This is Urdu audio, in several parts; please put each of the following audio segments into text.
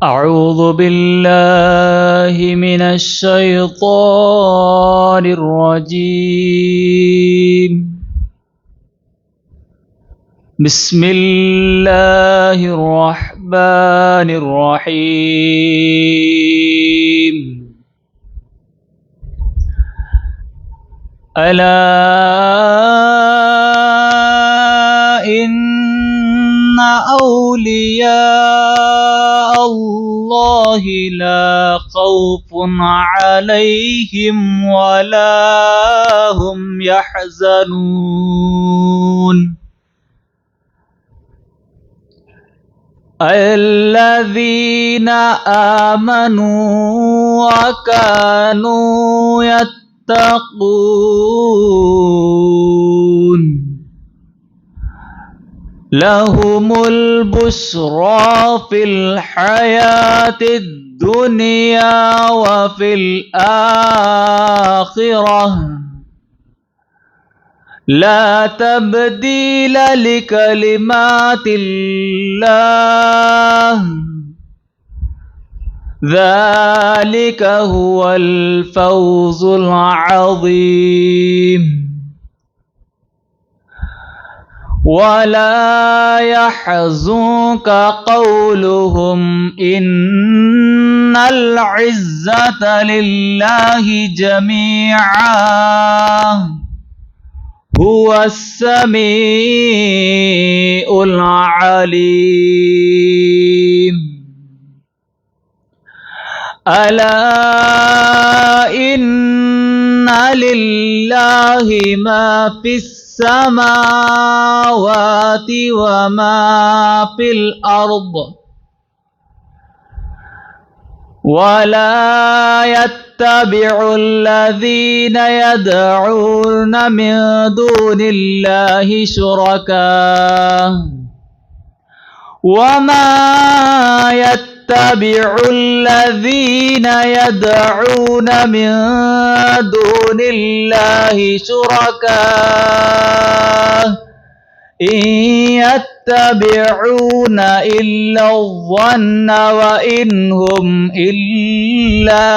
أعوذ بالله من الشيطان الرجيم. بسم الله الرحمن الرحيم. ألا إن أولياء الله لا خوف عليهم ولا هم يحزنون الذين آمنوا وكانوا يتقون لهم البشرى في الحياة الدنيا وفي الآخرة لا تبديل لكلمات الله ذلك هو الفوز العظيم. ولا يحزنك قولهم إن العزة لله جميعا هو السميع العليم. ألا إن لله ما في السماوات وما في الأرض ولا يتبع الذين يدعون من دون الله شركاء وما يتبع الذين يدعون من دون الله شركاء إن يتبعون إلا الظن وإن هم إلا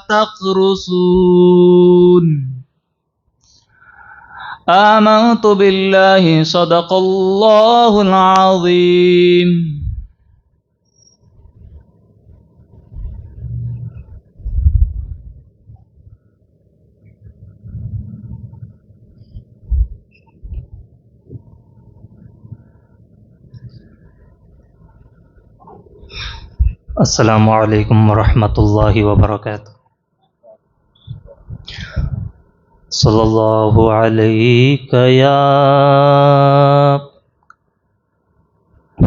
تخرصون. آمنت بالله صدق الله العظيم. السلام علیکم ورحمۃ اللہ وبرکاتہ. صلی اللہ علیک یا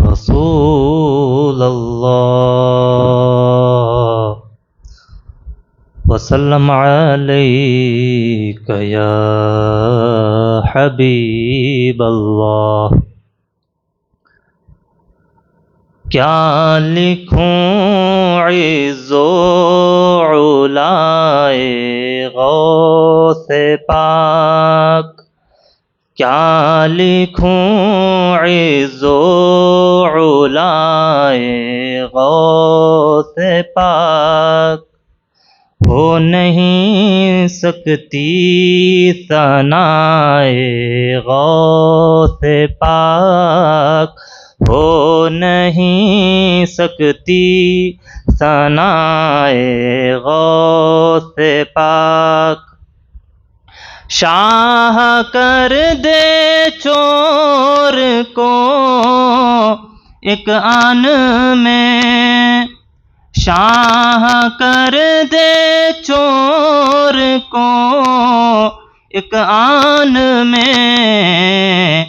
رسول اللہ وسلم علیک یا حبیب اللہ. کیا لکھوں عز و علائے غوث پاک، کیا لکھوں عز و علائے غوث پاک، ہو نہیں سکتی ثنائے غوث پاک، ہو نہیں سکتی ثنائے غوث پاک. شاہ کر دے چور کو ایک آن میں، شاہ کر دے چور کو ایک آن میں،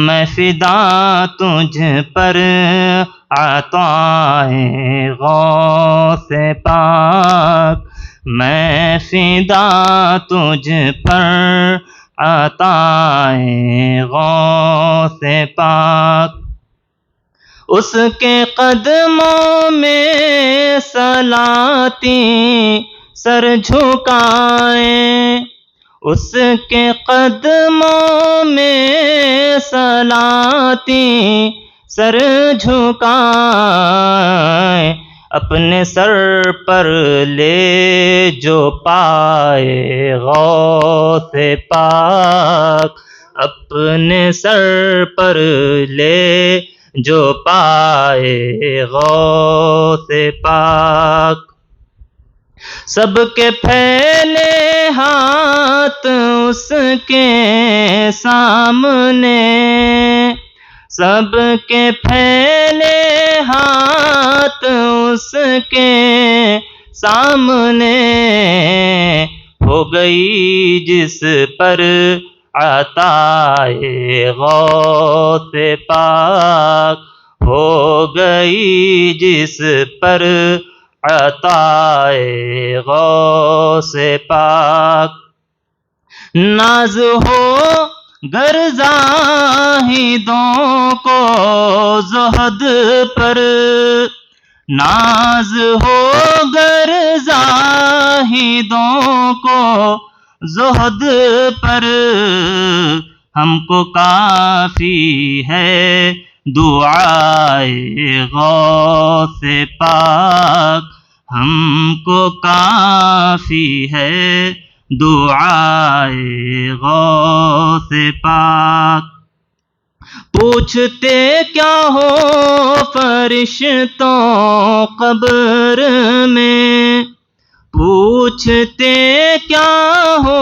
میں فدا تجھ پر عطائے غوث پاک، میں فدا تجھ پر عطائے غوث پاک. اس کے قدموں میں صلاتی سر جھکائیں، اس کے قدموں میں صلاتی سر جھکائیں، اپنے سر پر لے جو پائے غوث پاک، اپنے سر پر لے جو پائے غوث پاک، سب کے پھیلے ہاتھ اس کے سامنے، سب کے پھیلے ہاتھ اس کے سامنے، ہو گئی جس پر عطائے غوث پاک، ہو گئی جس پر عطائے غوث پاک، ناز ہو گر زاہدوں کو زہد پر، ناز ہو گر زاہدوں کو زہد پر، ہم کو کافی ہے دعائے غوث پاک، ہم کو کافی ہے دعائے غوث پاک، پوچھتے کیا ہو فرشتوں قبر میں، پوچھتے کیا ہو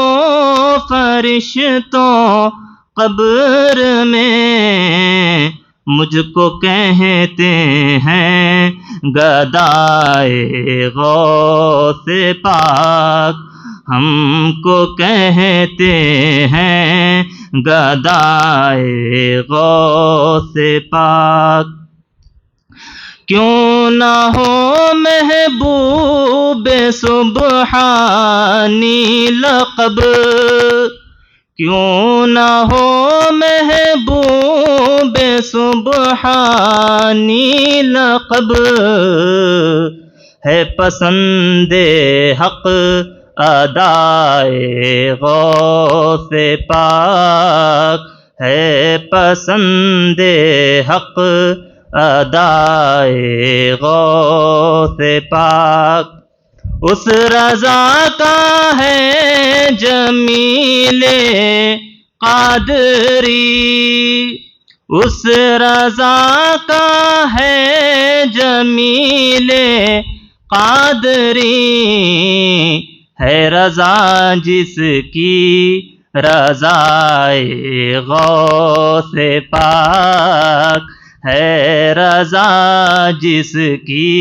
فرشتوں قبر میں، مجھ کو کہتے ہیں گدائے غوث پاک، ہم کو کہتے ہیں گدائے غوث پاک، کیوں نہ ہو محبوب سبحانی لقب، کیوں نہ ہو محبوب سبحانی لقب، ہے پسند حق ادائے غوث پاک، ہے پسند حق ادائے غوث پاک، اس رضا کا ہے جمیل قادری، اس رضا کا ہے جمیل قادری، ہے رضا جس کی رضائے غوث پاک، ہے رضا جس کی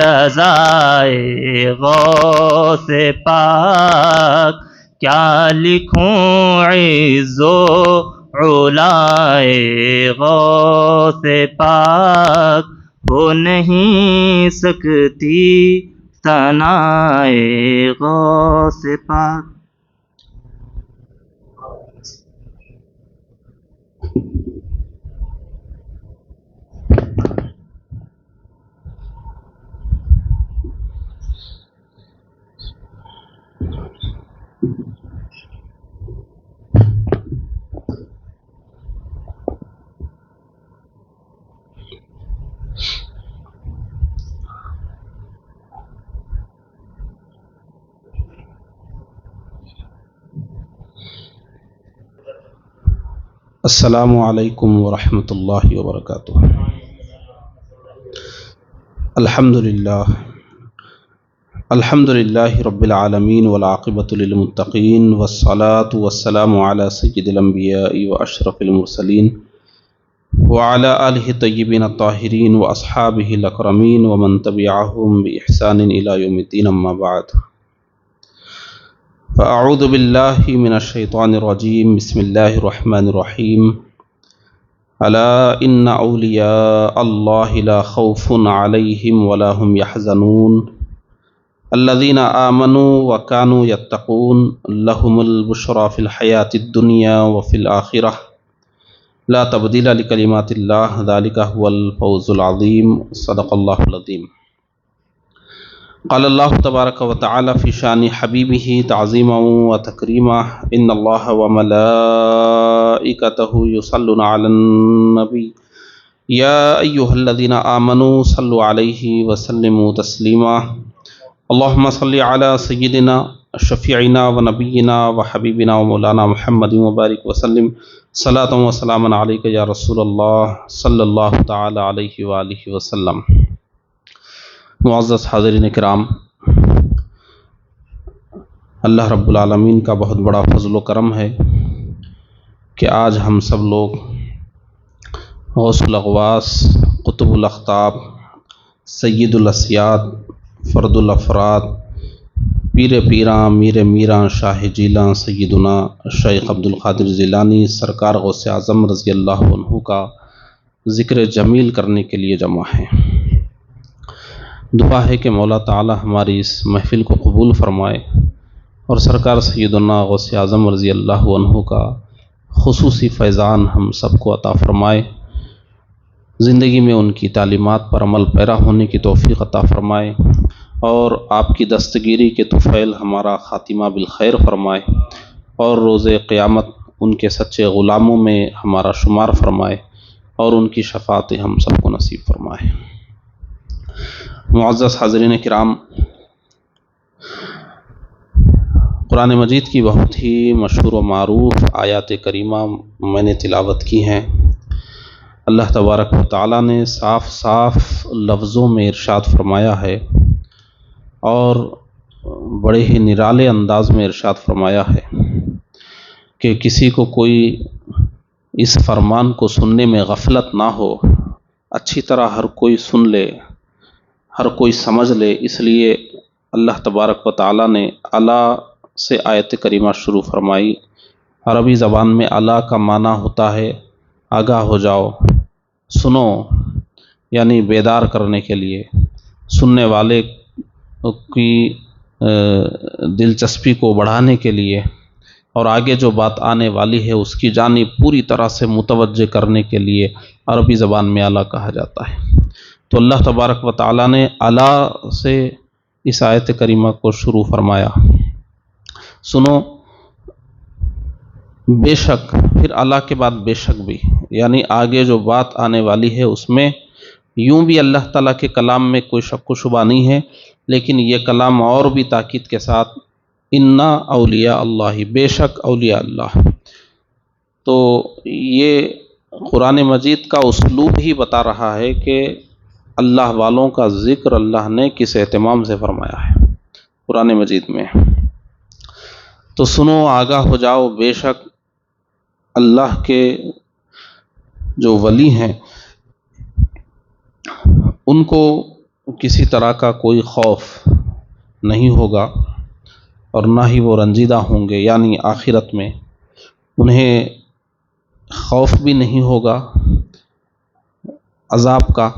رضائے غوث پاک، کیا لکھوں عز و علائے غوث پاک، ہو نہیں سکتی ثنائے غوث پاک۔ السلام علیکم ورحمۃ اللہ وبرکاتہ۔ الحمد للہ رب العالمین والعاقبۃ للمتقین والصلاة والسلام علی سید الانبیاء واشرف المرسلین وعلی آلہ الطیبین الطاہرین واصحابہ الاکرمین ومن تبعہم بإحسان الی یوم الدین، اما بعد، فاعوذ باللہ من الشیطان الرجیم، بسم اللہ الرحمن الرحیم، الا ان اولیاء اللہ لا خوف علیہم ولا هم يحزنون الذین آمنوا وکانوا یتقون لهم البشری فی الحیاۃ الدنیا وفی الآخرہ لا تبدیل لکلمات اللہ ذلک هو الفوز العظیم، صدق اللہ العظیم۔ قال اللہ تبارک و تعالی فی شان حبیبہ تعظیما و تکریما، ان اللہ و ملائکتہ یصلون علی النبی یا ایہا الذین آمنوا صلوا علیہ وسلموا تسلیما اللہم صلی علی سیدنا شفیعنا و نبینا و حبیبنا و مولانا محمد مبارک وسلم صلاۃ و سلام علیک یا رسول اللہ صلی اللہ تعالی علیہ وآلہ وسلم۔ معزز حاضرین کرام، اللہ رب العالمین کا بہت بڑا فضل و کرم ہے کہ آج ہم سب لوگ غوث الاغواث، قطب الاقطاب، سید الاسیاد، فرد الافراد، پیر پیراں، میر میراں، شاہ جیلاں، سیدنا شیخ عبد القادر جیلانی سرکار غوث اعظم رضی اللہ عنہ کا ذکر جمیل کرنے کے لیے جمع ہیں۔ دعا ہے کہ مولا تعالی ہماری اس محفل کو قبول فرمائے اور سرکار سیدنا غوث اعظم رضی اللہ عنہ کا خصوصی فیضان ہم سب کو عطا فرمائے، زندگی میں ان کی تعلیمات پر عمل پیرا ہونے کی توفیق عطا فرمائے اور آپ کی دستگیری کے طفیل ہمارا خاتمہ بالخیر فرمائے اور روز قیامت ان کے سچے غلاموں میں ہمارا شمار فرمائے اور ان کی شفاعت ہم سب کو نصیب فرمائے۔ معزز حاضرین کرام، قرآن مجید کی بہت ہی مشہور و معروف آیات کریمہ میں نے تلاوت کی ہیں۔ اللہ تبارک و تعالیٰ نے صاف صاف لفظوں میں ارشاد فرمایا ہے اور بڑے ہی نرالے انداز میں ارشاد فرمایا ہے کہ کسی کو کوئی اس فرمان کو سننے میں غفلت نہ ہو، اچھی طرح ہر کوئی سن لے، ہر کوئی سمجھ لے۔ اس لیے اللہ تبارک و تعالیٰ نے الا سے آیت کریمہ شروع فرمائی۔ عربی زبان میں الا کا معنی ہوتا ہے آگاہ ہو جاؤ، سنو، یعنی بیدار کرنے کے لیے، سننے والے کی دلچسپی کو بڑھانے کے لیے اور آگے جو بات آنے والی ہے اس کی جانب پوری طرح سے متوجہ کرنے کے لیے عربی زبان میں الا کہا جاتا ہے۔ تو اللہ تبارک و تعالیٰ نے الا سے اس آیت کریمہ کو شروع فرمایا، سنو، بے شک، پھر الا کے بعد بے شک بھی، یعنی آگے جو بات آنے والی ہے اس میں یوں بھی اللہ تعالیٰ کے کلام میں کوئی شک و شبہ نہیں ہے، لیکن یہ کلام اور بھی تاکید کے ساتھ انا اولیاء اللہ، بے شک اولیاء اللہ۔ تو یہ قرآن مجید کا اسلوب ہی بتا رہا ہے کہ اللہ والوں کا ذکر اللہ نے کس اہتمام سے فرمایا ہے قرآن مجید میں۔ تو سنو، آگاہ ہو جاؤ، بے شک اللہ کے جو ولی ہیں ان کو کسی طرح کا کوئی خوف نہیں ہوگا اور نہ ہی وہ رنجیدہ ہوں گے، یعنی آخرت میں انہیں خوف بھی نہیں ہوگا عذاب کا،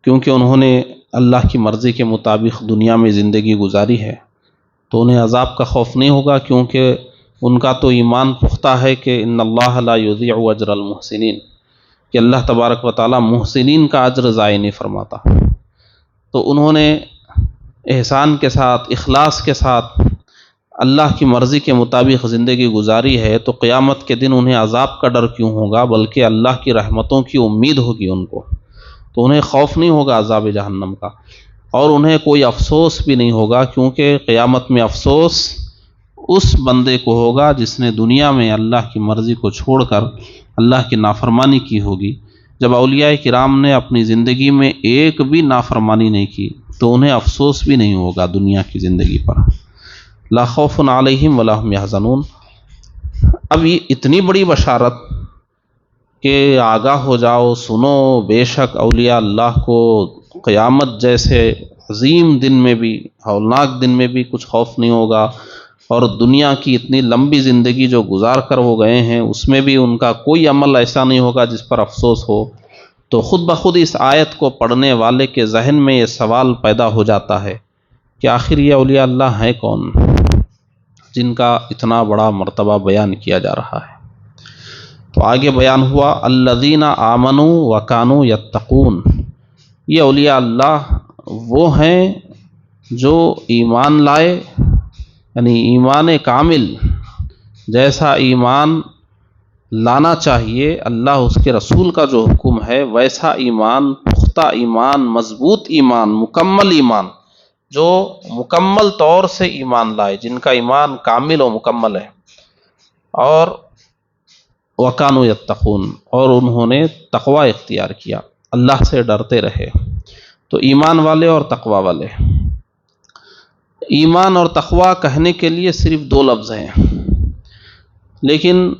کیونکہ انہوں نے اللہ کی مرضی کے مطابق دنیا میں زندگی گزاری ہے، تو انہیں عذاب کا خوف نہیں ہوگا، کیونکہ ان کا تو ایمان پختہ ہے کہ ان اللہ لا یضیع اجر المحسنین، کہ اللہ تبارک و تعالیٰ محسنین کا اجر ضائع نہیں فرماتا۔ تو انہوں نے احسان کے ساتھ، اخلاص کے ساتھ اللہ کی مرضی کے مطابق زندگی گزاری ہے، تو قیامت کے دن انہیں عذاب کا ڈر کیوں ہوگا، بلکہ اللہ کی رحمتوں کی امید ہوگی ان کو، تو انہیں خوف نہیں ہوگا عذاب جہنم کا، اور انہیں کوئی افسوس بھی نہیں ہوگا، کیونکہ قیامت میں افسوس اس بندے کو ہوگا جس نے دنیا میں اللہ کی مرضی کو چھوڑ کر اللہ کی نافرمانی کی ہوگی۔ جب اولیاء کرام نے اپنی زندگی میں ایک بھی نافرمانی نہیں کی تو انہیں افسوس بھی نہیں ہوگا دنیا کی زندگی پر۔ لا خوف علیہم ولا هم یحزنون۔ اب یہ اتنی بڑی بشارت کہ آگاہ ہو جاؤ، سنو، بے شک اولیاء اللہ کو قیامت جیسے عظیم دن میں بھی، ہولناک دن میں بھی کچھ خوف نہیں ہوگا، اور دنیا کی اتنی لمبی زندگی جو گزار کر وہ گئے ہیں اس میں بھی ان کا کوئی عمل ایسا نہیں ہوگا جس پر افسوس ہو۔ تو خود بخود اس آیت کو پڑھنے والے کے ذہن میں یہ سوال پیدا ہو جاتا ہے کہ آخر یہ اولیاء اللہ ہیں کون جن کا اتنا بڑا مرتبہ بیان کیا جا رہا ہے۔ تو آگے بیان ہوا الذین آمنوا وکانوا یتقون، یہ اولیاء اللہ وہ ہیں جو ایمان لائے، یعنی ایمان کامل، جیسا ایمان لانا چاہیے اللہ اس کے رسول کا جو حکم ہے ویسا ایمان، پختہ ایمان، مضبوط ایمان، مکمل ایمان، جو مکمل طور سے ایمان لائے، جن کا ایمان کامل و مکمل ہے، اور وَكَانُوا يَتَّقُونَ، اور انہوں نے تقوی اختیار کیا، اللہ سے ڈرتے رہے۔ تو ایمان والے اور تقوی والے، ایمان اور تقوی کہنے کے لیے صرف دو لفظ ہیں، لیکن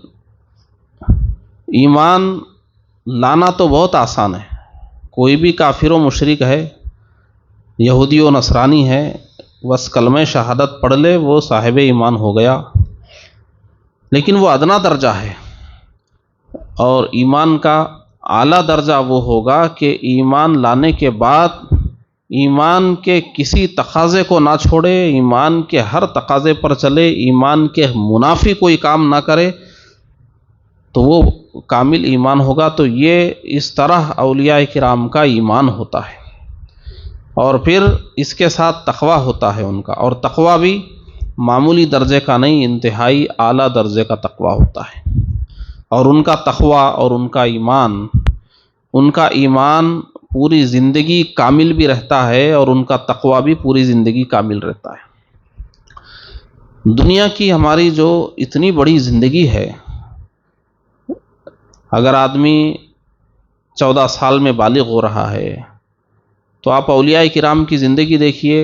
ایمان لانا تو بہت آسان ہے۔ کوئی بھی کافر و مشرک ہے، یہودی و نصرانی ہے، بس کلمہ شہادت پڑھ لے وہ صاحب ایمان ہو گیا، لیکن وہ ادنا درجہ ہے، اور ایمان کا اعلیٰ درجہ وہ ہوگا کہ ایمان لانے کے بعد ایمان کے کسی تقاضے کو نہ چھوڑے، ایمان کے ہر تقاضے پر چلے، ایمان کے منافی کوئی کام نہ کرے، تو وہ کامل ایمان ہوگا۔ تو یہ اس طرح اولیاء کرام کا ایمان ہوتا ہے، اور پھر اس کے ساتھ تقوی ہوتا ہے ان کا، اور تقوی بھی معمولی درجے کا نہیں، انتہائی اعلیٰ درجے کا تقوی ہوتا ہے۔ اور ان کا تقوی اور ان کا ایمان پوری زندگی کامل بھی رہتا ہے، اور ان کا تقوی بھی پوری زندگی کامل رہتا ہے۔ دنیا کی ہماری جو اتنی بڑی زندگی ہے، اگر آدمی 14 سال میں بالغ ہو رہا ہے تو آپ اولیاء کرام کی زندگی دیکھیے،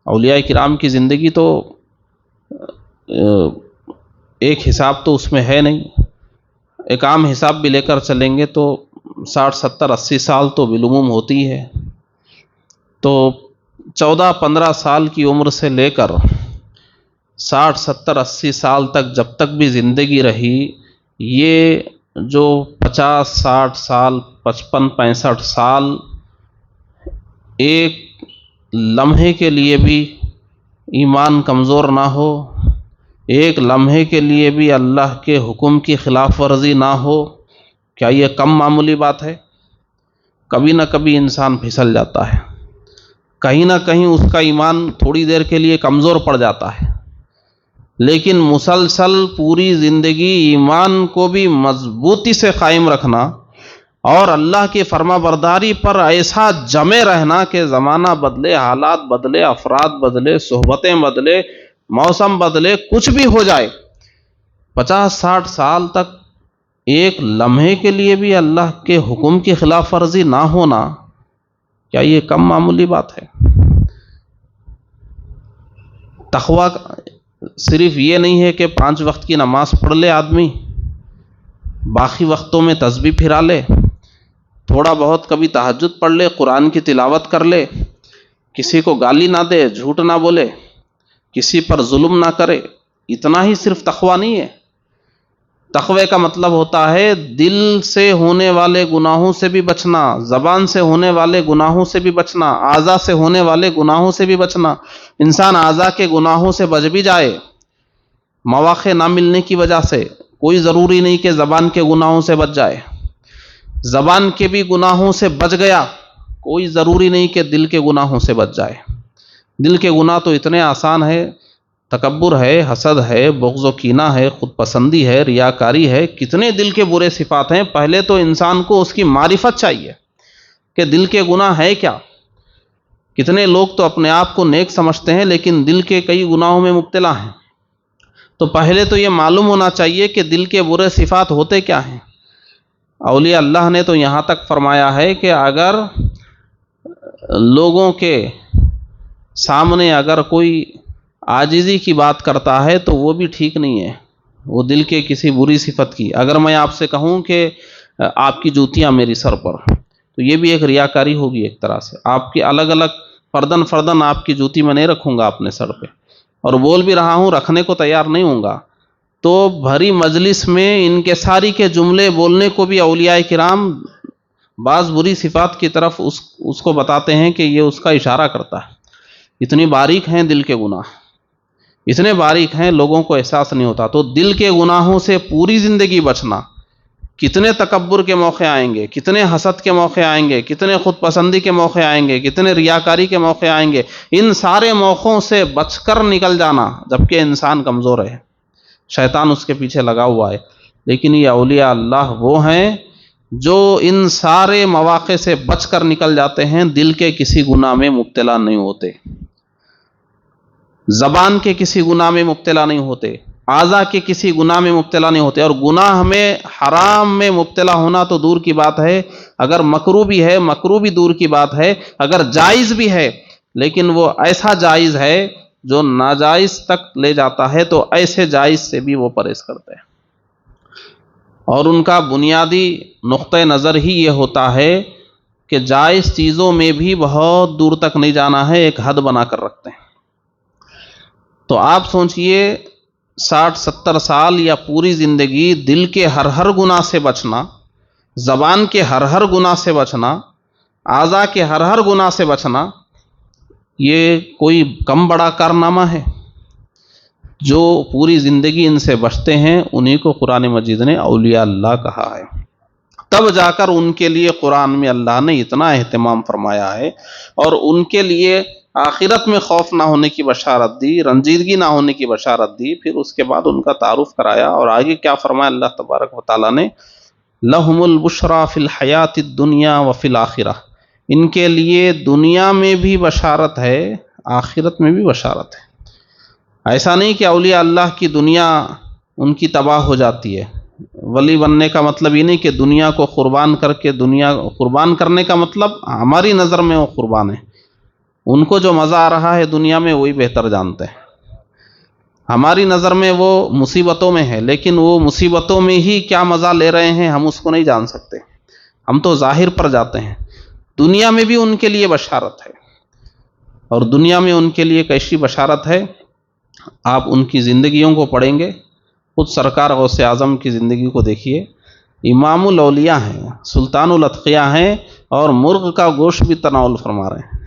اولیاء کرام کی زندگی تو ایک حساب تو اس میں ہے نہیں، ایک عام حساب بھی لے کر چلیں گے تو 60 70 80 سال تو بالعموم ہوتی ہے۔ تو 14 15 سال کی عمر سے لے کر 60 70 80 سال تک جب تک بھی زندگی رہی، یہ جو 50 60 سال 55 65 سال ایک لمحے کے لیے بھی ایمان کمزور نہ ہو، ایک لمحے کے لیے بھی اللہ کے حکم کی خلاف ورزی نہ ہو، کیا یہ کم معمولی بات ہے؟ کبھی نہ کبھی انسان پھسل جاتا ہے، کہیں نہ کہیں اس کا ایمان تھوڑی دیر کے لیے کمزور پڑ جاتا ہے، لیکن مسلسل پوری زندگی ایمان کو بھی مضبوطی سے قائم رکھنا اور اللہ کی فرما برداری پر ایسا جمے رہنا کہ زمانہ بدلے، حالات بدلے، افراد بدلے، صحبتیں بدلے، موسم بدلے، کچھ بھی ہو جائے، 50 60 سال تک ایک لمحے کے لیے بھی اللہ کے حکم کی خلاف ورزی نہ ہونا، کیا یہ کم معمولی بات ہے؟ تقوی صرف یہ نہیں ہے کہ 5 وقت کی نماز پڑھ لے آدمی، باقی وقتوں میں تسبیح پھرا لے، تھوڑا بہت کبھی تہجد پڑھ لے، قرآن کی تلاوت کر لے، کسی کو گالی نہ دے، جھوٹ نہ بولے، کسی پر ظلم نہ کرے، اتنا ہی صرف تقوی نہیں ہے۔ تقوی کا مطلب ہوتا ہے دل سے ہونے والے گناہوں سے بھی بچنا، زبان سے ہونے والے گناہوں سے بھی بچنا، اعضاء سے ہونے والے گناہوں سے بھی بچنا۔ انسان اعضاء کے گناہوں سے بچ بھی جائے، مواقع نہ ملنے کی وجہ سے، کوئی ضروری نہیں کہ زبان کے گناہوں سے بچ جائے، زبان کے بھی گناہوں سے بچ گیا، کوئی ضروری نہیں کہ دل کے گناہوں سے بچ جائے۔ دل کے گناہ تو اتنے آسان ہے، تکبر ہے، حسد ہے، بغض و کینہ ہے، خود پسندی ہے، ریاکاری ہے، کتنے دل کے برے صفات ہیں۔ پہلے تو انسان کو اس کی معرفت چاہیے کہ دل کے گناہ ہے کیا۔ کتنے لوگ تو اپنے آپ کو نیک سمجھتے ہیں لیکن دل کے کئی گناہوں میں مبتلا ہیں۔ تو پہلے تو یہ معلوم ہونا چاہیے کہ دل کے برے صفات ہوتے کیا ہیں۔ اولیاء اللہ نے تو یہاں تک فرمایا ہے کہ اگر لوگوں کے سامنے اگر کوئی عاجزی کی بات کرتا ہے تو وہ بھی ٹھیک نہیں ہے، وہ دل کے کسی بری صفت کی۔ اگر میں آپ سے کہوں کہ آپ کی جوتیاں میری سر پر، تو یہ بھی ایک ریاکاری ہوگی ایک طرح سے۔ آپ کی الگ الگ فردن فردن آپ کی جوتی میں نہیں رکھوں گا اپنے سر پہ، اور بول بھی رہا ہوں، رکھنے کو تیار نہیں ہوں گا، تو بھری مجلس میں انکساری کے جملے بولنے کو بھی اولیاء کرام بعض بری صفات کی طرف اس کو بتاتے ہیں کہ یہ اس کا اشارہ کرتا ہے۔ اتنی باریک ہیں دل کے گناہ، اتنے باریک ہیں، لوگوں کو احساس نہیں ہوتا۔ تو دل کے گناہوں سے پوری زندگی بچنا، کتنے تکبر کے موقع آئیں گے، کتنے حسد کے موقع آئیں گے، کتنے خود پسندی کے موقع آئیں گے، کتنے ریاکاری کے موقع آئیں گے، ان سارے موقعوں سے بچ کر نکل جانا، جبکہ انسان کمزور ہے، شیطان اس کے پیچھے لگا ہوا ہے۔ لیکن یہ اولیاء اللہ وہ ہیں جو ان سارے مواقع سے بچ کر نکل جاتے ہیں، دل کے کسی گناہ میں مبتلا نہیں ہوتے، زبان کے کسی گناہ میں مبتلا نہیں ہوتے، اعضاء کے کسی گناہ میں مبتلا نہیں ہوتے۔ اور گناہ میں حرام میں مبتلا ہونا تو دور کی بات ہے، اگر مکروہ بھی ہے، مکروہ بھی دور کی بات ہے، اگر جائز بھی ہے لیکن وہ ایسا جائز ہے جو ناجائز تک لے جاتا ہے، تو ایسے جائز سے بھی وہ پرہیز کرتے ہیں۔ اور ان کا بنیادی نقطہ نظر ہی یہ ہوتا ہے کہ جائز چیزوں میں بھی بہت دور تک نہیں جانا ہے، ایک حد بنا کر رکھتے ہیں۔ تو آپ سوچئے 60-70 سال یا پوری زندگی دل کے ہر گناہ سے بچنا، زبان کے ہر گناہ سے بچنا، اعضاء کے ہر گناہ سے بچنا، یہ کوئی کم بڑا کارنامہ ہے؟ جو پوری زندگی ان سے بچتے ہیں انہی کو قرآن مجید نے اولیاء اللہ کہا ہے۔ تب جا کر ان کے لیے قرآن میں اللہ نے اتنا اہتمام فرمایا ہے اور ان کے لیے آخرت میں خوف نہ ہونے کی بشارت دی، رنجیدگی نہ ہونے کی بشارت دی، پھر اس کے بعد ان کا تعارف کرایا۔ اور آگے کیا فرمایا اللہ تبارک و تعالیٰ نے؟ لہم البشریٰ فی الحیات الدنیا وفی الآخرہ، ان کے لیے دنیا میں بھی بشارت ہے، آخرت میں بھی بشارت ہے۔ ایسا نہیں کہ اولیاء اللہ کی دنیا ان کی تباہ ہو جاتی ہے۔ ولی بننے کا مطلب یہ نہیں کہ دنیا کو قربان کر کے، دنیا قربان کرنے کا مطلب ہماری نظر میں وہ قربان ہے، ان کو جو مزہ آ رہا ہے دنیا میں وہی بہتر جانتے ہیں۔ ہماری نظر میں وہ مصیبتوں میں ہے، لیکن وہ مصیبتوں میں ہی کیا مزہ لے رہے ہیں ہم اس کو نہیں جان سکتے، ہم تو ظاہر پر جاتے ہیں۔ دنیا میں بھی ان کے لیے بشارت ہے، اور دنیا میں ان کے لیے کیسی بشارت ہے؟ آپ ان کی زندگیوں کو پڑھیں گے، خود سرکار غوث اعظم کی زندگی کو دیکھیے، امام الاولیاء ہیں، سلطان الاتقیاء ہیں، اور مرغ کا گوشت بھی تناول فرما رہے ہیں۔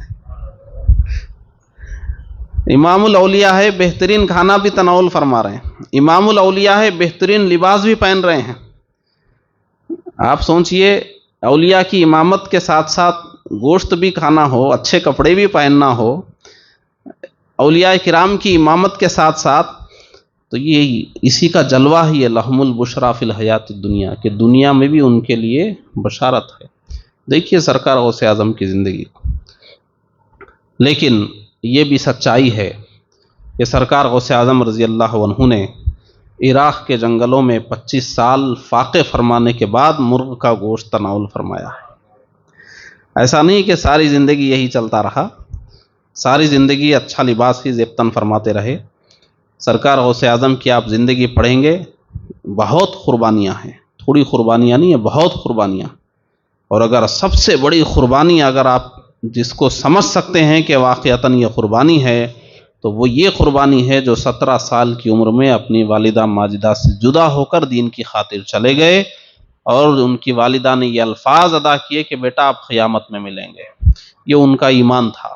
امام الاولیاء ہے، بہترین کھانا بھی تناول فرما رہے ہیں۔ امام الاولیاء ہے، بہترین لباس بھی پہن رہے ہیں۔ آپ سوچئے اولیاء کی امامت کے ساتھ ساتھ گوشت بھی کھانا ہو، اچھے کپڑے بھی پہننا ہو، اولیاء کرام کی امامت کے ساتھ ساتھ، تو یہ اسی کا جلوہ ہی ہے لہم البشریٰ فی الحیات الدنیا، کہ دنیا میں بھی ان کے لیے بشارت ہے۔ دیکھیے سرکار غوث اعظم کی زندگی کو۔ لیکن یہ بھی سچائی ہے کہ سرکار غوث اعظم رضی اللہ عنہ نے عراق کے جنگلوں میں 25 سال فاقے فرمانے کے بعد مرغ کا گوشت تناول فرمایا ہے۔ ایسا نہیں کہ ساری زندگی یہی چلتا رہا، ساری زندگی اچھا لباس ہی زیبتاً فرماتے رہے۔ سرکار غوث اعظم کی آپ زندگی پڑھیں گے، بہت قربانیاں ہیں، تھوڑی قربانیاں نہیں ہیں، بہت قربانیاں۔ اور اگر سب سے بڑی قربانی اگر آپ جس کو سمجھ سکتے ہیں کہ واقعتاً یہ قربانی ہے، تو وہ یہ قربانی ہے جو 17 سال کی عمر میں اپنی والدہ ماجدہ سے جدا ہو کر دین کی خاطر چلے گئے، اور ان کی والدہ نے یہ الفاظ ادا کیے کہ بیٹا آپ قیامت میں ملیں گے۔ یہ ان کا ایمان تھا،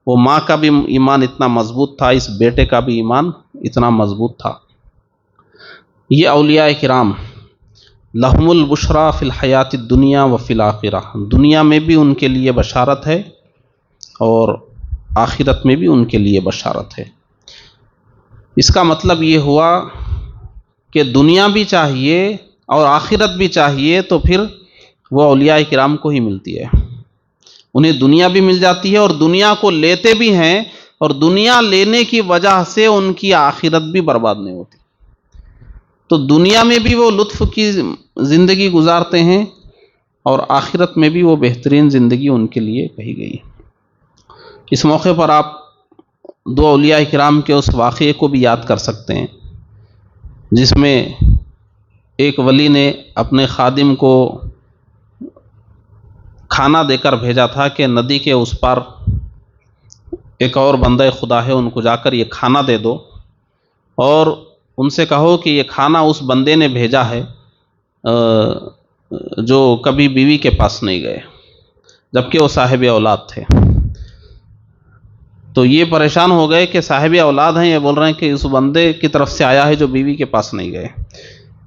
وہ ماں کا بھی ایمان اتنا مضبوط تھا، اس بیٹے کا بھی ایمان اتنا مضبوط تھا۔ یہ اولیاء کرام لہم البشریٰ فی الحیات الدنیا وفی الآخرہ، دنیا میں بھی ان کے لیے بشارت ہے اور آخرت میں بھی ان کے لیے بشارت ہے۔ اس کا مطلب یہ ہوا کہ دنیا بھی چاہیے اور آخرت بھی چاہیے، تو پھر وہ اولیاء کرام کو ہی ملتی ہے۔ انہیں دنیا بھی مل جاتی ہے اور دنیا کو لیتے بھی ہیں، اور دنیا لینے کی وجہ سے ان کی آخرت بھی برباد نہیں ہوتی۔ تو دنیا میں بھی وہ لطف کی زندگی گزارتے ہیں، اور آخرت میں بھی وہ بہترین زندگی ان کے لیے کہی گئی۔ اس موقع پر آپ دو اولیاء کرام کے اس واقعے کو بھی یاد کر سکتے ہیں جس میں ایک ولی نے اپنے خادم کو کھانا دے کر بھیجا تھا کہ ندی کے اس پار ایک اور بندہ خدا ہے، ان کو جا کر یہ کھانا دے دو، اور ان سے کہو کہ یہ کھانا اس بندے نے بھیجا ہے جو کبھی بیوی کے پاس نہیں گئے، جبکہ وہ صاحب اولاد تھے۔ تو یہ پریشان ہو گئے کہ صاحب اولاد ہیں، یہ بول رہے ہیں کہ اس بندے کی طرف سے آیا ہے جو بیوی کے پاس نہیں گئے،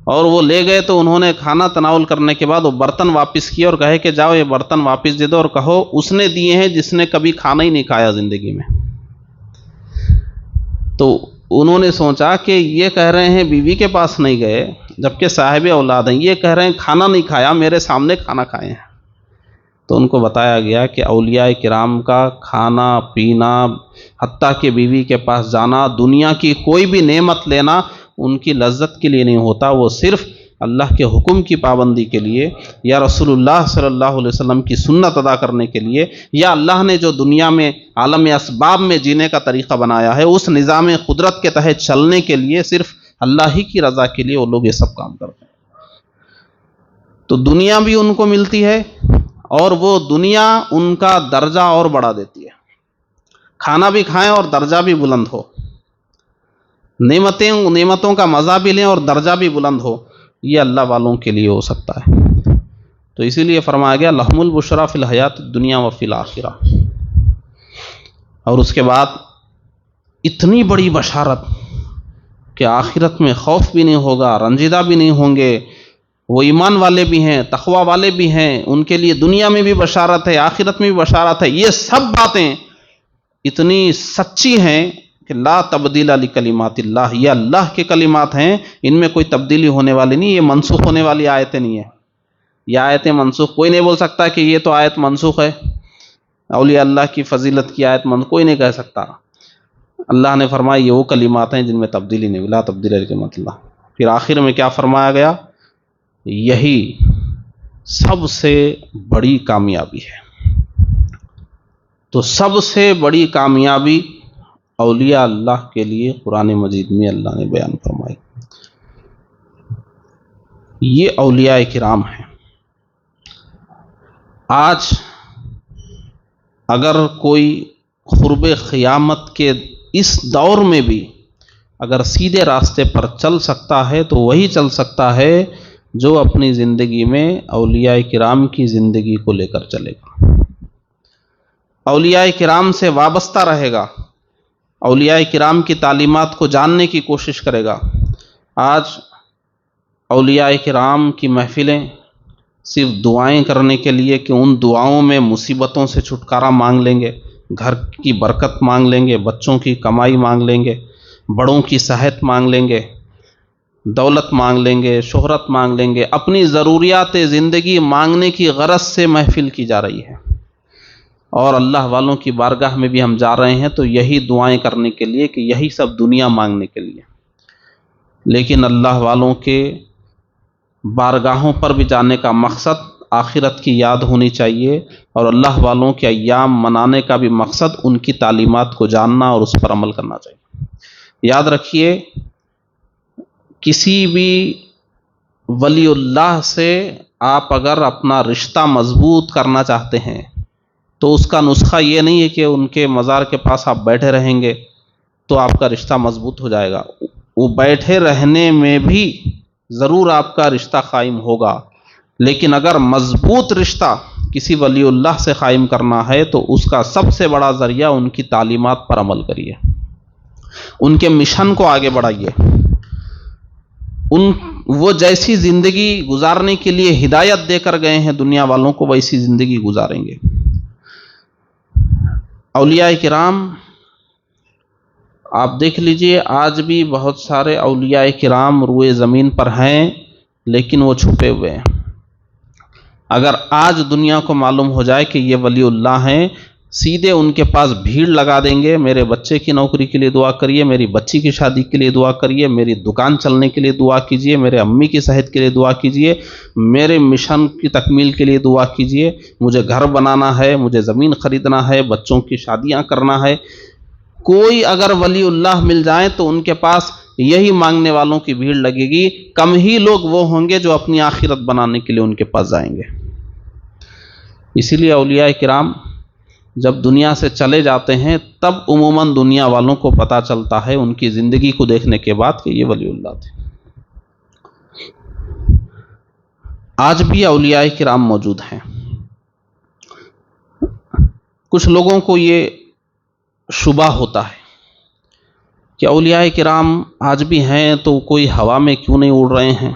اور وہ لے گئے۔ تو انہوں نے کھانا تناول کرنے کے بعد وہ برتن واپس کیے اور کہے کہ جاؤ یہ برتن واپس دے دو، اور کہو اس نے دیے ہیں جس نے کبھی کھانا ہی نہیں کھایا زندگی میں۔ تو انہوں نے سوچا کہ یہ کہہ رہے ہیں بیوی کے پاس نہیں گئے، جبکہ صاحب اولاد ہیں، یہ کہہ رہے ہیں کھانا نہیں کھایا، میرے سامنے کھانا کھائے ہیں۔ تو ان کو بتایا گیا کہ اولیاء کرام کا کھانا پینا، حتیٰ کہ بیوی کے پاس جانا، دنیا کی کوئی بھی نعمت لینا ان کی لذت کے لیے نہیں ہوتا، وہ صرف اللہ کے حکم کی پابندی کے لیے، یا رسول اللہ صلی اللہ علیہ وسلم کی سنت ادا کرنے کے لیے، یا اللہ نے جو دنیا میں عالم اسباب میں جینے کا طریقہ بنایا ہے اس نظام قدرت کے تحت چلنے کے لیے، صرف اللہ ہی کی رضا کے لیے وہ لوگ یہ سب کام کرتے ہیں۔ تو دنیا بھی ان کو ملتی ہے اور وہ دنیا ان کا درجہ اور بڑھا دیتی ہے، کھانا بھی کھائیں اور درجہ بھی بلند ہو، نعمتوں کا مزہ بھی لیں اور درجہ بھی بلند ہو، یہ اللہ والوں کے لیے ہو سکتا ہے۔ تو اسی لیے فرمایا گیا لہم البشریٰ فی الحیات الدنیا و فی الآخرہ۔ اور اس کے بعد اتنی بڑی بشارت کہ آخرت میں خوف بھی نہیں ہوگا، رنجیدہ بھی نہیں ہوں گے، وہ ایمان والے بھی ہیں، تقوی والے بھی ہیں، ان کے لیے دنیا میں بھی بشارت ہے، آخرت میں بھی بشارت ہے۔ یہ سب باتیں اتنی سچی ہیں کہ لا تبدیل لکلمات اللہ، یہ اللہ کے کلمات ہیں، ان میں کوئی تبدیلی ہونے والی نہیں، یہ منسوخ ہونے والی آیتیں نہیں ہیں۔ یہ آیتیں منسوخ، کوئی نہیں بول سکتا کہ یہ تو آیت منسوخ ہے، اولیاء اللہ کی فضیلت کی آیت کوئی نہیں کہہ سکتا۔ اللہ نے فرمایا یہ وہ کلمات ہیں جن میں تبدیلی نہیں، لا تبدیل لکلمات اللہ۔ پھر آخر میں کیا فرمایا گیا؟ یہی سب سے بڑی کامیابی ہے۔ تو سب سے بڑی کامیابی اولیاء اللہ کے لیے قرآن مجید میں اللہ نے بیان فرمائی۔ یہ اولیاء کرام ہیں۔ آج اگر کوئی قرب قیامت کے اس دور میں بھی اگر سیدھے راستے پر چل سکتا ہے تو وہی چل سکتا ہے جو اپنی زندگی میں اولیاء کرام کی زندگی کو لے کر چلے گا، اولیاء کرام سے وابستہ رہے گا، اولیاء کرام کی تعلیمات کو جاننے کی کوشش کرے گا۔ آج اولیاء کرام کی محفلیں صرف دعائیں کرنے کے لیے کہ ان دعاؤں میں مصیبتوں سے چھٹکارا مانگ لیں گے، گھر کی برکت مانگ لیں گے، بچوں کی کمائی مانگ لیں گے، بڑوں کی صحت مانگ لیں گے، دولت مانگ لیں گے، شہرت مانگ لیں گے، اپنی ضروریات زندگی مانگنے کی غرض سے محفل کی جا رہی ہے۔ اور اللہ والوں کی بارگاہ میں بھی ہم جا رہے ہیں تو یہی دعائیں کرنے کے لیے کہ یہی سب دنیا مانگنے کے لیے۔ لیکن اللہ والوں کے بارگاہوں پر بھی جانے کا مقصد آخرت کی یاد ہونی چاہیے، اور اللہ والوں کے ایام منانے کا بھی مقصد ان کی تعلیمات کو جاننا اور اس پر عمل کرنا چاہیے۔ یاد رکھیے، کسی بھی ولی اللہ سے آپ اگر اپنا رشتہ مضبوط کرنا چاہتے ہیں تو اس کا نسخہ یہ نہیں ہے کہ ان کے مزار کے پاس آپ بیٹھے رہیں گے تو آپ کا رشتہ مضبوط ہو جائے گا۔ وہ بیٹھے رہنے میں بھی ضرور آپ کا رشتہ قائم ہوگا، لیکن اگر مضبوط رشتہ کسی ولی اللہ سے قائم کرنا ہے تو اس کا سب سے بڑا ذریعہ ان کی تعلیمات پر عمل کریے، ان کے مشن کو آگے بڑھائیے، وہ جیسی زندگی گزارنے کے لیے ہدایت دے کر گئے ہیں دنیا والوں کو، ویسی زندگی گزاریں گے۔ اولیاء کرام آپ دیکھ لیجئے، آج بھی بہت سارے اولیاء کرام روئے زمین پر ہیں لیکن وہ چھپے ہوئے ہیں۔ اگر آج دنیا کو معلوم ہو جائے کہ یہ ولی اللہ ہیں، سیدھے ان کے پاس بھیڑ لگا دیں گے، میرے بچے کی نوکری کے لیے دعا کریے، میری بچی کی شادی کے لیے دعا کریے، میری دکان چلنے کے لیے دعا کیجیے، میرے امی کی صحت کے لیے دعا کیجیے، میرے مشن کی تکمیل کے لیے دعا کیجیے، مجھے گھر بنانا ہے، مجھے زمین خریدنا ہے، بچوں کی شادیاں کرنا ہے۔ کوئی اگر ولی اللہ مل جائیں تو ان کے پاس یہی مانگنے والوں کی بھیڑ لگے گی، کم ہی لوگ وہ ہوں گے جو اپنی آخرت بنانے کے لیے ان کے پاس جائیں گے۔ اسی لیے اولیاء کرام جب دنیا سے چلے جاتے ہیں تب عموماً دنیا والوں کو پتہ چلتا ہے ان کی زندگی کو دیکھنے کے بعد کہ یہ ولی اللہ تھے۔ آج بھی اولیاء کرام موجود ہیں۔ کچھ لوگوں کو یہ شبہ ہوتا ہے کہ اولیاء کرام آج بھی ہیں تو کوئی ہوا میں کیوں نہیں اڑ رہے ہیں،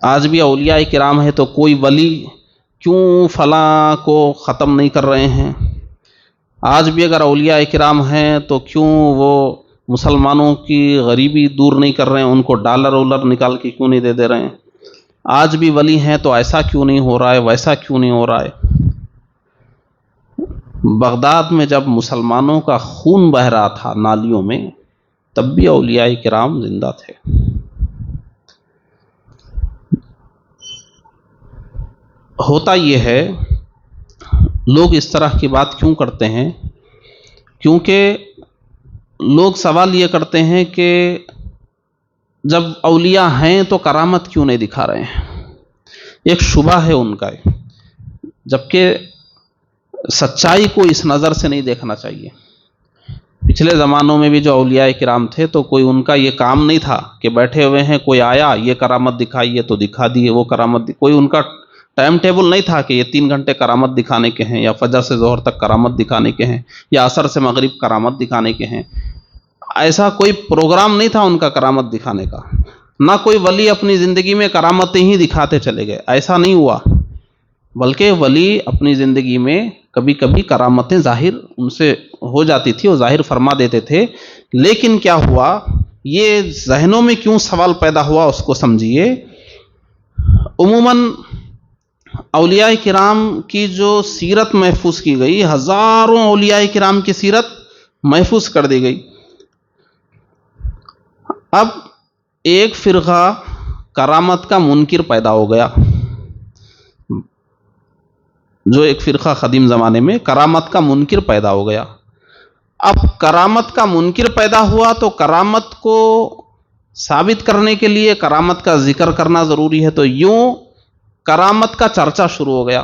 آج بھی اولیاء کرام ہیں تو کوئی ولی کیوں فلاں کو ختم نہیں کر رہے ہیں، آج بھی اگر اولیاء کرام ہیں تو کیوں وہ مسلمانوں کی غریبی دور نہیں کر رہے ہیں، ان کو ڈالر وولر نکال کے کیوں نہیں دے رہے ہیں؟ آج بھی ولی ہیں تو ایسا کیوں نہیں ہو رہا ہے، ویسا کیوں نہیں ہو رہا ہے؟ بغداد میں جب مسلمانوں کا خون بہ رہا تھا نالیوں میں، تب بھی اولیاء کرام زندہ تھے۔ ہوتا یہ ہے، لوگ اس طرح کی بات کیوں کرتے ہیں؟ کیونکہ لوگ سوال یہ کرتے ہیں کہ جب اولیاء ہیں تو کرامت کیوں نہیں دکھا رہے ہیں؟ ایک شبہ ہے ان کا، جبکہ سچائی کو اس نظر سے نہیں دیکھنا چاہیے۔ پچھلے زمانوں میں بھی جو اولیاء کرام تھے تو کوئی ان کا یہ کام نہیں تھا کہ بیٹھے ہوئے ہیں، کوئی آیا یہ کرامت دکھائیے تو دکھا دیے، وہ کرامت کوئی ان کا ٹائم ٹیبل نہیں تھا کہ یہ 3 گھنٹے کرامت دکھانے کے ہیں، یا فجر سے ظہر تک کرامت دکھانے کے ہیں، یا عصر سے مغرب کرامت دکھانے کے ہیں۔ ایسا کوئی پروگرام نہیں تھا ان کا کرامت دکھانے کا۔ نہ کوئی ولی اپنی زندگی میں کرامتیں ہی دکھاتے چلے گئے، ایسا نہیں ہوا، بلکہ ولی اپنی زندگی میں کبھی کبھی کرامتیں ظاہر ان سے ہو جاتی تھی، وہ ظاہر فرما دیتے تھے۔ لیکن کیا ہوا، یہ ذہنوں میں کیوں سوال پیدا ہوا اس کو سمجھیے۔ عموماً اولیاء کرام کی جو سیرت محفوظ کی گئی، ہزاروں اولیاء کرام کی سیرت محفوظ کر دی گئی۔ اب ایک فرقہ کرامت کا منکر پیدا ہو گیا، جو ایک فرقہ قدیم زمانے میں کرامت کا منکر پیدا ہو گیا۔ اب کرامت کا منکر پیدا ہوا تو کرامت کو ثابت کرنے کے لیے کرامت کا ذکر کرنا ضروری ہے، تو یوں کرامت کا چرچا شروع ہو گیا۔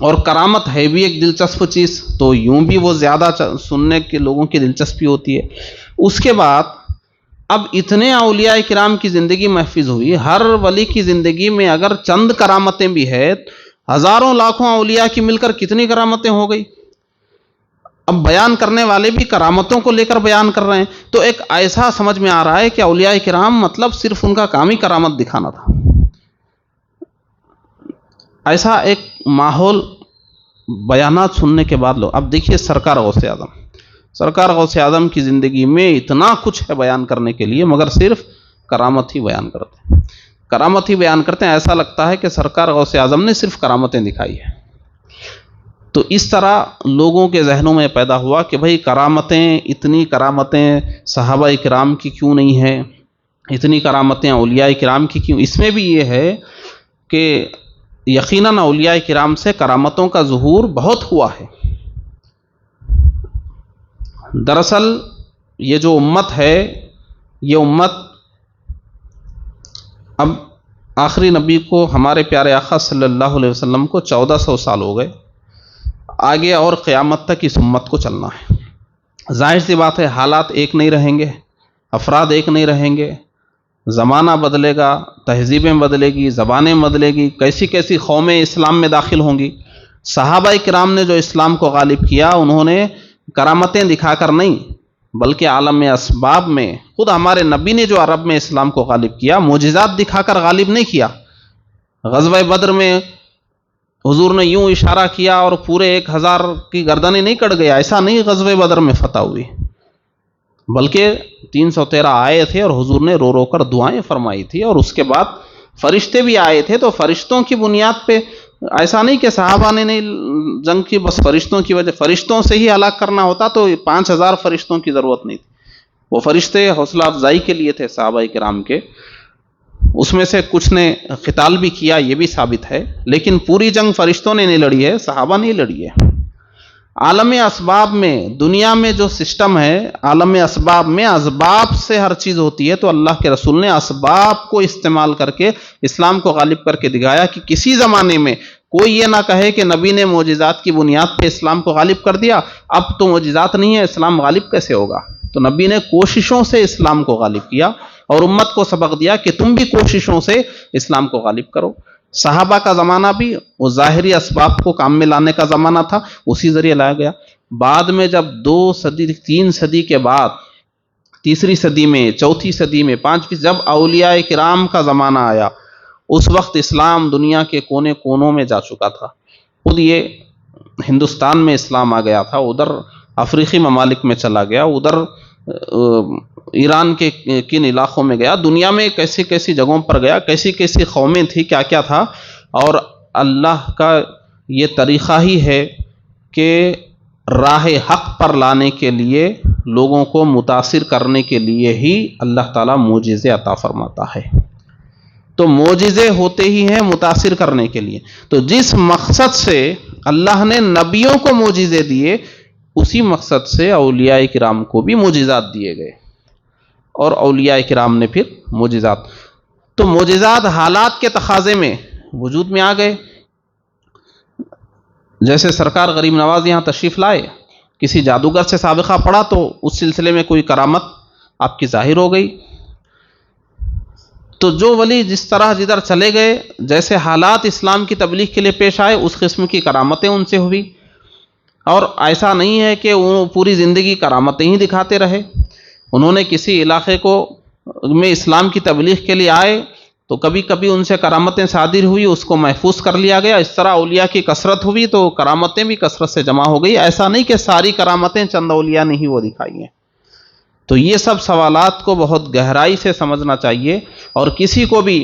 اور کرامت ہے بھی ایک دلچسپ چیز، تو یوں بھی وہ زیادہ سننے کے لوگوں کی دلچسپی ہوتی ہے۔ اس کے بعد اب اتنے اولیاء کرام کی زندگی محفوظ ہوئی، ہر ولی کی زندگی میں اگر چند کرامتیں بھی ہے، ہزاروں لاکھوں اولیاء کی مل کر کتنی کرامتیں ہو گئی۔ اب بیان کرنے والے بھی کرامتوں کو لے کر بیان کر رہے ہیں، تو ایک ایسا سمجھ میں آ رہا ہے کہ اولیاء کرام مطلب صرف ان کا کام ہی کرامت دکھانا تھا۔ ایسا ایک ماحول بیانات سننے کے بعد لوگ، اب دیکھیے سرکار غوث اعظم کی زندگی میں اتنا کچھ ہے بیان کرنے کے لیے، مگر صرف کرامت ہی بیان کرتے ہیں۔ ایسا لگتا ہے کہ سرکار غوث اعظم نے صرف کرامتیں دکھائی ہیں۔ تو اس طرح لوگوں کے ذہنوں میں پیدا ہوا کہ بھئی اتنی کرامتیں صحابہ کرام کی کیوں نہیں ہیں، اتنی کرامتیں اولیاء کرام کی کیوں؟ اس میں بھی یہ ہے کہ یقیناً اولیاء کرام سے کرامتوں کا ظہور بہت ہوا ہے۔ دراصل یہ جو امت ہے، یہ امت اب آخری نبی کو، ہمارے پیارے آقا صلی اللہ علیہ وسلم کو 1400 سال ہو گئے، آگے اور قیامت تک اس امت کو چلنا ہے۔ ظاہر سی بات ہے، حالات ایک نہیں رہیں گے، افراد ایک نہیں رہیں گے، زمانہ بدلے گا، تہذیبیں بدلے گی، زبانیں بدلے گی، کیسی کیسی قومیں اسلام میں داخل ہوں گی۔ صحابہ کرام نے جو اسلام کو غالب کیا، انہوں نے کرامتیں دکھا کر نہیں، بلکہ عالم اسباب میں خود ہمارے نبی نے جو عرب میں اسلام کو غالب کیا، معجزات دکھا کر غالب نہیں کیا۔ غزوہ بدر میں حضور نے یوں اشارہ کیا اور پورے 1000 کی گردنیں نہیں کٹ گیا، ایسا نہیں غزوہ بدر میں فتح ہوئی، بلکہ 313 آئے تھے اور حضور نے رو رو کر دعائیں فرمائی تھی، اور اس کے بعد فرشتے بھی آئے تھے۔ تو فرشتوں کی بنیاد پہ ایسا نہیں کہ صحابہ نے نہیں جنگ کی، بس فرشتوں کی وجہ، فرشتوں سے ہی ہلاک کرنا ہوتا تو 5000 فرشتوں کی ضرورت نہیں تھی۔ وہ فرشتے حوصلہ افزائی کے لیے تھے صحابہ کرام کے، اس میں سے کچھ نے قتال بھی کیا، یہ بھی ثابت ہے، لیکن پوری جنگ فرشتوں نے نہیں لڑی ہے، صحابہ نے لڑی ہے۔ عالم اسباب میں، دنیا میں جو سسٹم ہے، عالم اسباب میں اسباب سے ہر چیز ہوتی ہے، تو اللہ کے رسول نے اسباب کو استعمال کر کے اسلام کو غالب کر کے دکھایا کہ کسی زمانے میں کوئی یہ نہ کہے کہ نبی نے معجزات کی بنیاد پہ اسلام کو غالب کر دیا، اب تو معجزات نہیں ہے، اسلام غالب کیسے ہوگا؟ تو نبی نے کوششوں سے اسلام کو غالب کیا اور امت کو سبق دیا کہ تم بھی کوششوں سے اسلام کو غالب کرو۔ صحابہ کا زمانہ بھی وہ ظاہری اسباب کو کام میں لانے کا زمانہ تھا، اسی ذریعے لایا گیا۔ بعد میں جب 2 صدی 3 صدی کے بعد، تیسری صدی میں، چوتھی صدی میں، 5ویں، جب اولیاء کرام کا زمانہ آیا، اس وقت اسلام دنیا کے کونے کونوں میں جا چکا تھا۔ خود یہ ہندوستان میں اسلام آ گیا تھا، ادھر افریقی ممالک میں چلا گیا، ادھر ایران کے کن علاقوں میں گیا، دنیا میں کیسی کیسی جگہوں پر گیا، کیسی کیسی قومیں تھیں، کیا کیا تھا. اور اللہ کا یہ طریقہ ہی ہے کہ راہ حق پر لانے کے لیے، لوگوں کو متاثر کرنے کے لیے ہی اللہ تعالیٰ معجزے عطا فرماتا ہے. تو معجزے ہوتے ہی ہیں متاثر کرنے کے لیے. تو جس مقصد سے اللہ نے نبیوں کو معجزے دیے، اسی مقصد سے اولیاء کرام کو بھی معجزات دیے گئے، اور اولیاء کرام نے پھر معجزات. تو معجزات حالات کے تقاضے میں وجود میں آ گئے. جیسے سرکار غریب نواز یہاں تشریف لائے، کسی جادوگر سے سابقہ پڑا تو اس سلسلے میں کوئی کرامت آپ کی ظاہر ہو گئی. تو جو ولی جس طرح جدھر چلے گئے، جیسے حالات اسلام کی تبلیغ کے لیے پیش آئے، اس قسم کی کرامتیں ان سے ہوئی. اور ایسا نہیں ہے کہ وہ پوری زندگی کرامتیں ہی دکھاتے رہے. انہوں نے کسی علاقے کو میں اسلام کی تبلیغ کے لیے آئے تو کبھی کبھی ان سے کرامتیں صادر ہوئی، اس کو محفوظ کر لیا گیا. اس طرح اولیاء کی کثرت ہوئی تو کرامتیں بھی کثرت سے جمع ہو گئی. ایسا نہیں کہ ساری کرامتیں چند اولیاء نے ہی وہ دکھائی ہیں. تو یہ سب سوالات کو بہت گہرائی سے سمجھنا چاہیے، اور کسی کو بھی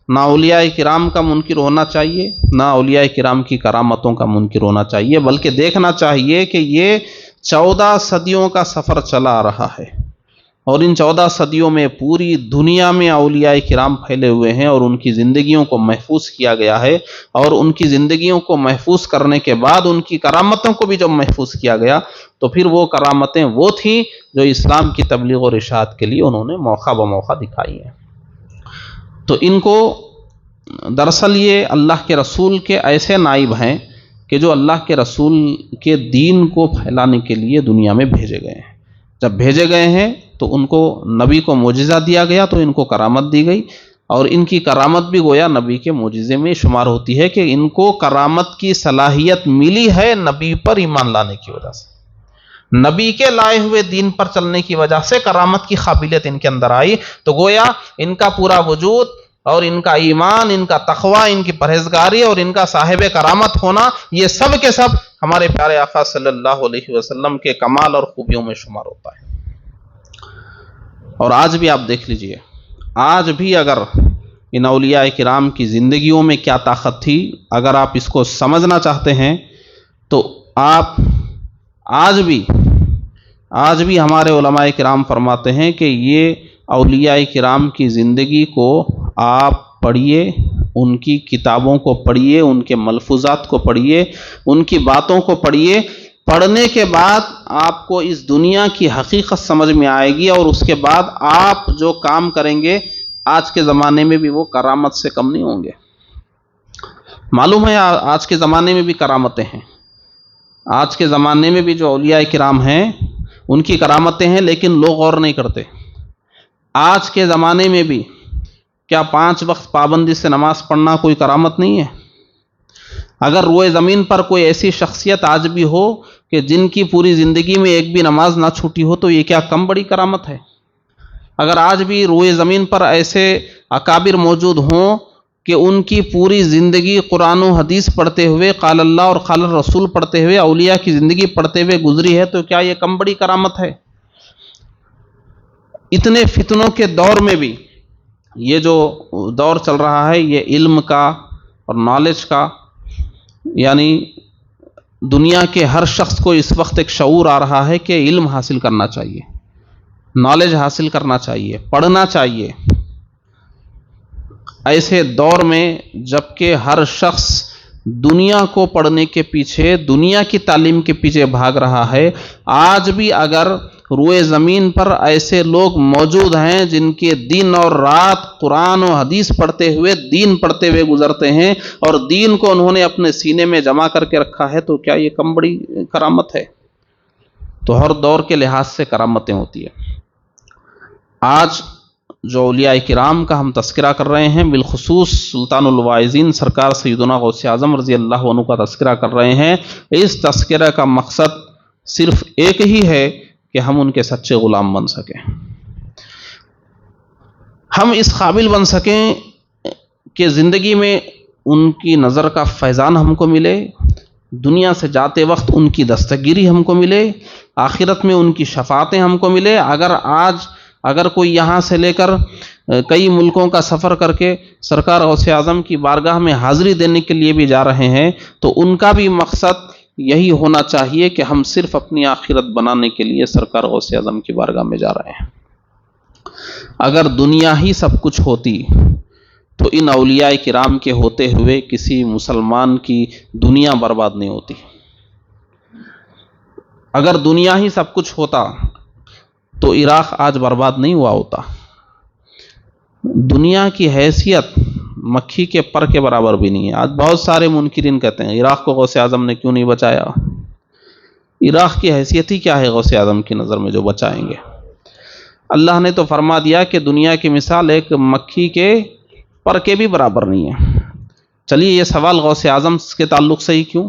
نہ اولیاء کرام کا منکر ہونا چاہیے، نہ اولیاء کرام کی کرامتوں کا منکر ہونا چاہیے، بلکہ دیکھنا چاہیے کہ یہ 14 صدیوں کا سفر چلا آ رہا ہے، اور ان 14 صدیوں میں پوری دنیا میں اولیاء کرام پھیلے ہوئے ہیں، اور ان کی زندگیوں کو محفوظ کیا گیا ہے. اور ان کی زندگیوں کو محفوظ کرنے کے بعد ان کی کرامتوں کو بھی جب محفوظ کیا گیا تو پھر وہ کرامتیں وہ تھیں جو اسلام کی تبلیغ اور ارشاد کے لیے انہوں نے موقع بموقع دکھائی ہیں. تو ان کو دراصل یہ اللہ کے رسول کے ایسے نائب ہیں کہ جو اللہ کے رسول کے دین کو پھیلانے کے لیے دنیا میں بھیجے گئے ہیں. جب بھیجے گئے ہیں تو ان کو نبی کو معجزہ دیا گیا تو ان کو کرامت دی گئی، اور ان کی کرامت بھی گویا نبی کے معجزے میں شمار ہوتی ہے کہ ان کو کرامت کی صلاحیت ملی ہے نبی پر ایمان لانے کی وجہ سے. نبی کے لائے ہوئے دین پر چلنے کی وجہ سے کرامت کی قابلیت ان کے اندر آئی. تو گویا ان کا پورا وجود اور ان کا ایمان، ان کا تقوی، ان کی پرہیزگاری اور ان کا صاحب کرامت ہونا، یہ سب کے سب ہمارے پیارے آقا صلی اللہ علیہ وسلم کے کمال اور خوبیوں میں شمار ہوتا ہے. اور آج بھی آپ دیکھ لیجئے، آج بھی اگر ان اولیاء کرام کی زندگیوں میں کیا طاقت تھی، اگر آپ اس کو سمجھنا چاہتے ہیں تو آپ آج بھی ہمارے علماء کرام فرماتے ہیں کہ یہ اولیاء کرام کی زندگی کو آپ پڑھیے، ان کی کتابوں کو پڑھیے، ان کے ملفوظات کو پڑھیے، ان کی باتوں کو پڑھیے. پڑھنے کے بعد آپ کو اس دنیا کی حقیقت سمجھ میں آئے گی، اور اس کے بعد آپ جو کام کریں گے آج کے زمانے میں بھی وہ کرامت سے کم نہیں ہوں گے. معلوم ہے آج کے زمانے میں بھی کرامتیں ہیں، آج کے زمانے میں بھی جو اولیاء کرام ہیں ان کی کرامتیں ہیں، لیکن لوگ غور نہیں کرتے. آج کے زمانے میں بھی کیا 5 وقت پابندی سے نماز پڑھنا کوئی کرامت نہیں ہے؟ اگر روئے زمین پر کوئی ایسی شخصیت آج بھی ہو کہ جن کی پوری زندگی میں ایک بھی نماز نہ چھوٹی ہو تو یہ کیا کم بڑی کرامت ہے؟ اگر آج بھی روئے زمین پر ایسے اکابر موجود ہوں کہ ان کی پوری زندگی قرآن و حدیث پڑھتے ہوئے، قال اللہ اور قال الرسول پڑھتے ہوئے، اولیاء کی زندگی پڑھتے ہوئے گزری ہے، تو کیا یہ کم بڑی کرامت ہے؟ اتنے فتنوں کے دور میں بھی یہ جو دور چل رہا ہے یہ علم کا اور نالج کا، یعنی دنیا کے ہر شخص کو اس وقت ایک شعور آ رہا ہے کہ علم حاصل کرنا چاہیے، نالج حاصل کرنا چاہیے، پڑھنا چاہیے. ایسے دور میں جبکہ ہر شخص دنیا کو پڑھنے کے پیچھے، دنیا کی تعلیم کے پیچھے بھاگ رہا ہے، آج بھی اگر روئے زمین پر ایسے لوگ موجود ہیں جن کے دن اور رات قرآن و حدیث پڑھتے ہوئے، دین پڑھتے ہوئے گزرتے ہیں، اور دین کو انہوں نے اپنے سینے میں جمع کر کے رکھا ہے، تو کیا یہ کم بڑی کرامت ہے؟ تو ہر دور کے لحاظ سے کرامتیں ہوتی ہیں. آج جو اولیاء کرام کا ہم تذکرہ کر رہے ہیں، بالخصوص سلطان الواعظین سرکار سیدنا غوث اعظم رضی اللہ عنہ کا تذکرہ کر رہے ہیں، اس تذکرہ کا مقصد صرف ایک ہی ہے کہ ہم ان کے سچے غلام بن سکیں، ہم اس قابل بن سکیں کہ زندگی میں ان کی نظر کا فیضان ہم کو ملے، دنیا سے جاتے وقت ان کی دستگیری ہم کو ملے، آخرت میں ان کی شفاعتیں ہم کو ملے۔ اگر کوئی یہاں سے لے کر کئی ملکوں کا سفر کر کے سرکار غوث اعظم کی بارگاہ میں حاضری دینے کے لیے بھی جا رہے ہیں، تو ان کا بھی مقصد یہی ہونا چاہیے کہ ہم صرف اپنی آخرت بنانے کے لیے سرکار غوث اعظم کی بارگاہ میں جا رہے ہیں۔ اگر دنیا ہی سب کچھ ہوتی تو ان اولیاء کرام کے ہوتے ہوئے کسی مسلمان کی دنیا برباد نہیں ہوتی۔ اگر دنیا ہی سب کچھ ہوتا تو عراق آج برباد نہیں ہوا ہوتا۔ دنیا کی حیثیت مکھی کے پر کے برابر بھی نہیں ہے۔ آج بہت سارے منکرین کہتے ہیں عراق کو غوث اعظم نے کیوں نہیں بچایا؟ عراق کی حیثیت ہی کیا ہے غوث اعظم کی نظر میں جو بچائیں گے؟ اللہ نے تو فرما دیا کہ دنیا کی مثال ایک مکھی کے پر کے بھی برابر نہیں ہے۔ چلیے یہ سوال غوث اعظم کے تعلق سے ہی کیوں؟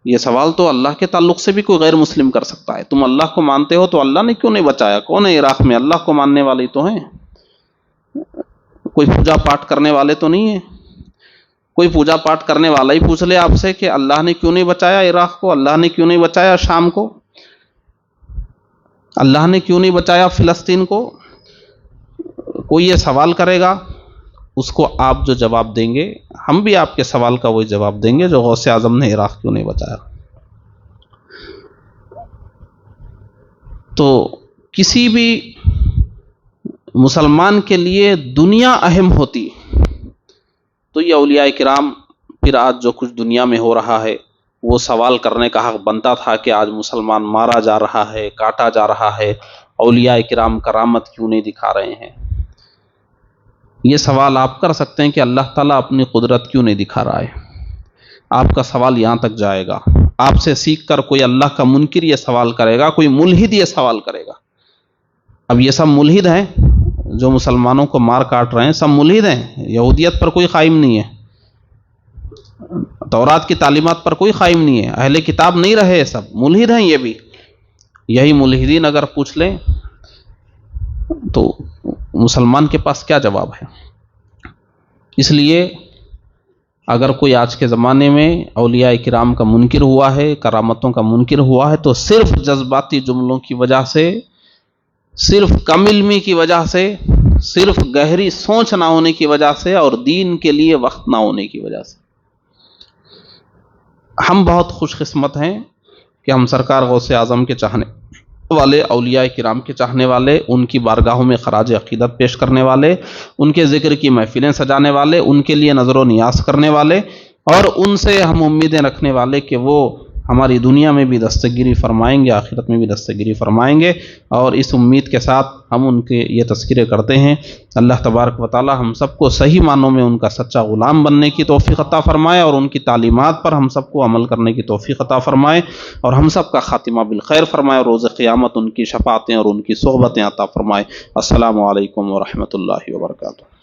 یہ سوال تو اللہ کے تعلق سے بھی کوئی غیر مسلم کر سکتا ہے۔ تم اللہ کو مانتے ہو تو اللہ نے کیوں نہیں بچایا؟ کون ہے عراق میں؟ اللہ کو ماننے والے تو ہیں، کوئی پوجا پاٹ کرنے والے تو نہیں ہیں۔ کوئی پوجا پاٹ کرنے والا ہی پوچھ لے آپ سے کہ اللہ نے کیوں نہیں بچایا عراق کو، اللہ نے کیوں نہیں بچایا شام کو، اللہ نے کیوں نہیں بچایا فلسطین کو؟ کوئی یہ سوال کرے گا، اس کو آپ جو جواب دیں گے ہم بھی آپ کے سوال کا وہی جواب دیں گے جو غوث اعظم نے عراق کیوں نہیں بچایا۔ تو کسی بھی مسلمان کے لیے دنیا اہم ہوتی تو یہ اولیاء کرام پھر آج جو کچھ دنیا میں ہو رہا ہے وہ سوال کرنے کا حق بنتا تھا کہ آج مسلمان مارا جا رہا ہے، کاٹا جا رہا ہے، اولیاء کرام کرامت کیوں نہیں دکھا رہے ہیں؟ یہ سوال آپ کر سکتے ہیں کہ اللہ تعالیٰ اپنی قدرت کیوں نہیں دکھا رہا ہے؟ آپ کا سوال یہاں تک جائے گا۔ آپ سے سیکھ کر کوئی اللہ کا منکر یہ سوال کرے گا، کوئی ملحد یہ سوال کرے گا۔ اب یہ سب ملحد ہیں جو مسلمانوں کو مار کاٹ رہے ہیں، سب ملحد ہیں، یہودیت پر کوئی قائم نہیں ہے، تورات کی تعلیمات پر کوئی قائم نہیں ہے، اہل کتاب نہیں رہے، سب ملحد ہیں یہ بھی۔ یہی ملحدین اگر پوچھ لیں تو مسلمان کے پاس کیا جواب ہے؟ اس لیے اگر کوئی آج کے زمانے میں اولیاء کرام کا منکر ہوا ہے، کرامتوں کا منکر ہوا ہے، تو صرف جذباتی جملوں کی وجہ سے، صرف کم علمی کی وجہ سے، صرف گہری سوچ نہ ہونے کی وجہ سے اور دین کے لیے وقت نہ ہونے کی وجہ سے۔ ہم بہت خوش قسمت ہیں کہ ہم سرکار غوث اعظم کے چاہنے والے، اولیاء کرام کے چاہنے والے، ان کی بارگاہوں میں خراج عقیدت پیش کرنے والے، ان کے ذکر کی محفلیں سجانے والے، ان کے لیے نظر و نیاز کرنے والے، اور ان سے ہم امیدیں رکھنے والے کہ وہ ہماری دنیا میں بھی دستگیری فرمائیں گے، آخرت میں بھی دستگیری فرمائیں گے، اور اس امید کے ساتھ ہم ان کے یہ تذکرے کرتے ہیں۔ اللہ تبارک و تعالی ہم سب کو صحیح معنوں میں ان کا سچا غلام بننے کی توفیق عطا فرمائے، اور ان کی تعلیمات پر ہم سب کو عمل کرنے کی توفیق عطا فرمائے، اور ہم سب کا خاتمہ بالخیر فرمائے، اور روز قیامت ان کی شفاعتیں اور ان کی صحبتیں عطا فرمائے۔ السلام علیکم ورحمۃ اللہ وبرکاتہ۔